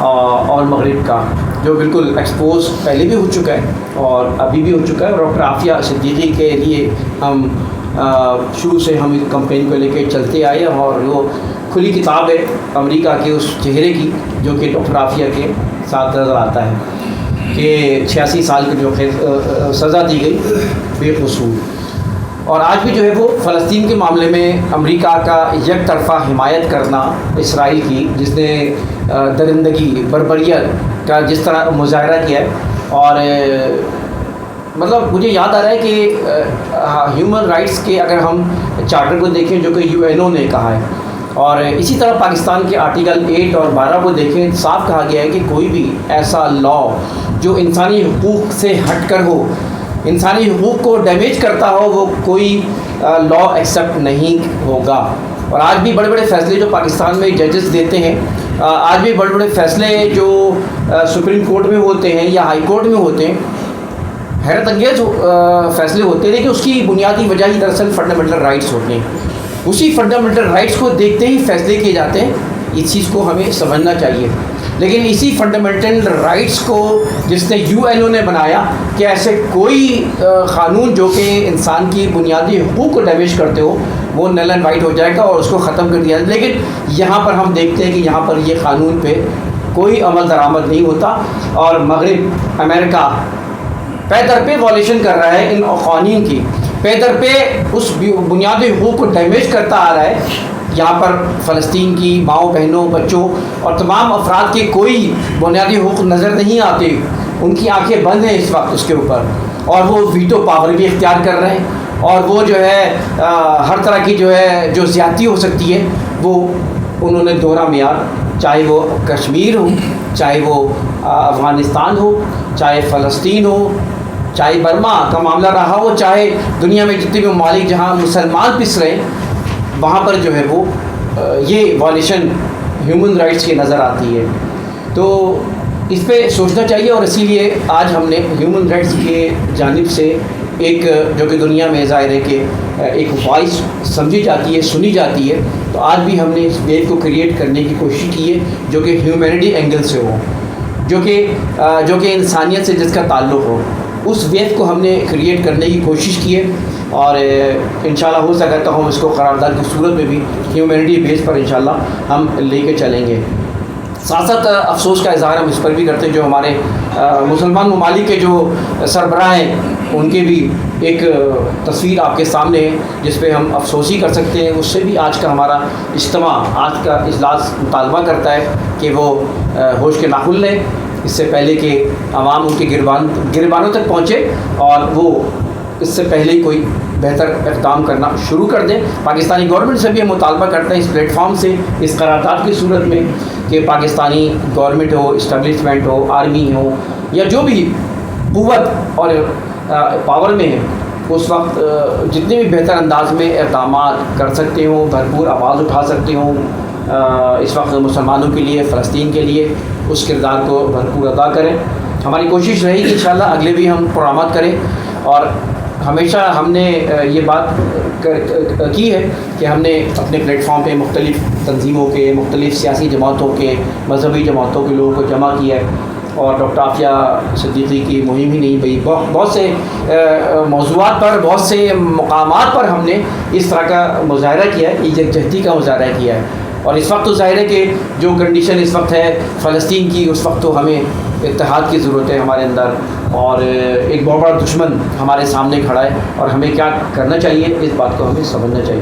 اور مغرب کا، جو بالکل ایکسپوز پہلے بھی ہو چکا ہے اور ابھی بھی ہو چکا ہے. اور ڈاکٹر عافیہ صدیقی کے لیے ہم شروع سے ہم اس کمپین کو لے کے چلتے آئے، اور وہ کھلی کتاب ہے امریکہ کے اس چہرے کی جو کہ ڈاکٹر عافیہ کے ساتھ نظر آتا ہے کہ 86 سال کی جو سزا دی گئی بے قصور. اور آج بھی جو ہے وہ فلسطین کے معاملے میں امریکہ کا یک طرفہ حمایت کرنا اسرائیل کی، جس نے درندگی بربریت کا جس طرح مظاہرہ کیا ہے. اور مطلب مجھے یاد آ رہا ہے کہ ہیومن رائٹس کے اگر ہم چارٹر کو دیکھیں جو کہ UN نے کہا ہے، اور اسی طرح پاکستان کے آرٹیکل 8 اور 12 کو دیکھیں، صاف کہا گیا ہے کہ کوئی بھی ایسا لا جو انسانی حقوق سے ہٹ کر ہو، انسانی حقوق کو ڈیمیج کرتا ہو، وہ کوئی لا ایکسیپٹ نہیں ہوگا. اور آج بھی بڑے بڑے فیصلے جو پاکستان میں ججز دیتے ہیں، آج بھی بڑے بڑے فیصلے جو سپریم کورٹ میں ہوتے ہیں یا ہائی کورٹ میں ہوتے ہیں، حیرت انگیز فیصلے ہوتے ہیں، لیکن اس کی بنیادی وجہ ہی دراصل فنڈامنٹل رائٹس ہوتے ہیں. اسی فنڈامنٹل رائٹس کو دیکھتے ہی فیصلے کیے جاتے ہیں. اس چیز کو ہمیں سمجھنا چاہیے. لیکن اسی فنڈامنٹل رائٹس کو جس نے UN نے بنایا کہ ایسے کوئی قانون جو کہ انسان کی بنیادی حقوق کو ڈیمیج کرتے ہو وہ نل اینڈ وائٹ ہو جائے گا اور اس کو ختم کر دیا جائے. لیکن یہاں پر ہم دیکھتے ہیں کہ یہاں پر یہ قانون پہ کوئی عمل درآمد نہیں ہوتا، اور مغرب امریکہ پے در پہ وائلیشن کر رہا ہے ان قوانین کی، پے در پہ اس بنیادی حقوق کو ڈیمیج کرتا آ رہا ہے. یہاں پر فلسطین کی ماؤں بہنوں بچوں اور تمام افراد کے کوئی بنیادی حقوق نظر نہیں آتے. ان کی آنکھیں بند ہیں اس وقت اس کے اوپر، اور وہ ویٹو پاور بھی اختیار کر رہے ہیں. اور وہ جو ہے ہر طرح کی جو ہے جو زیادتی ہو سکتی ہے وہ انہوں نے دوہرا معیار، چاہے وہ کشمیر ہو، چاہے وہ افغانستان ہو، چاہے فلسطین ہو، چاہے برما کا معاملہ رہا ہو، چاہے دنیا میں جتنے بھی ممالک جہاں مسلمان پس رہے ہیں وہاں پر جو ہے وہ یہ وائلیشن ہیومن رائٹس کی نظر آتی ہے. تو اس پہ سوچنا چاہیے، اور اسی لیے آج ہم نے ہیومن رائٹس کے جانب سے ایک جو کہ دنیا میں ظاہر ہے کہ ایک وائس سمجھی جاتی ہے، سنی جاتی ہے، تو آج بھی ہم نے اس ویو کو کریٹ کرنے کی کوشش کی ہے جو کہ ہیومینٹی اینگل سے ہو، جو کہ انسانیت سے جس کا تعلق ہو. اس ویو کو ہم نے کریٹ کرنے کی کوشش کی ہے، اور انشاءاللہ ہو سکتا تو ہم اس کو قرارداد کی صورت میں بھی ہیومینٹی بیس پر انشاءاللہ ہم لے کے چلیں گے. ساتھ ساتھ افسوس کا اظہار ہم اس پر بھی کرتے ہیں جو ہمارے مسلمان ممالک کے جو سربراہ ہیں ان کے بھی ایک تصویر آپ کے سامنے ہے جس پہ ہم افسوس ہی کر سکتے ہیں. اس سے بھی آج کا ہمارا اجتماع، آج کا اجلاس مطالبہ کرتا ہے کہ وہ ہوش کے ناخن لیں اس سے پہلے کہ عوام ان کے گریبانوں تک پہنچے، اور وہ اس سے پہلے ہی کوئی بہتر اقدام کرنا شروع کر دیں. پاکستانی گورنمنٹ سے بھی ہم مطالبہ کرتے ہیں اس پلیٹ فارم سے، اس قرارداد کی صورت میں، کہ پاکستانی گورنمنٹ ہو، اسٹیبلشمنٹ ہو، آرمی ہو، یا جو بھی قوت اور پاور میں ہے، اس وقت جتنے بھی بہتر انداز میں اقدامات کر سکتے ہوں، بھرپور آواز اٹھا سکتے ہوں اس وقت مسلمانوں کے لیے، فلسطین کے لیے، اس کردار کو بھرپور ادا کریں. ہماری کوشش رہے گی انشاءاللہ اگلے بھی ہم پروگرامات کریں، اور ہمیشہ ہم نے یہ بات کی ہے کہ ہم نے اپنے پلیٹ فارم پہ مختلف تنظیموں کے، مختلف سیاسی جماعتوں کے، مذہبی جماعتوں کے لوگوں کو جمع کیا ہے، اور ڈاکٹر عافیہ صدیقی کی مہم ہی نہیں بھئی، بہت سے موضوعات پر، بہت سے مقامات پر ہم نے اس طرح کا مظاہرہ کیا ہے، یکجہتی کا مظاہرہ کیا ہے. اور اس وقت تو ظاہر ہے کہ جو کنڈیشن اس وقت ہے فلسطین کی، اس وقت تو ہمیں اتحاد کی ضرورت ہے ہمارے اندر، اور ایک بہت بڑا دشمن ہمارے سامنے کھڑا ہے، اور ہمیں کیا کرنا چاہیے اس بات کو ہمیں سمجھنا چاہیے.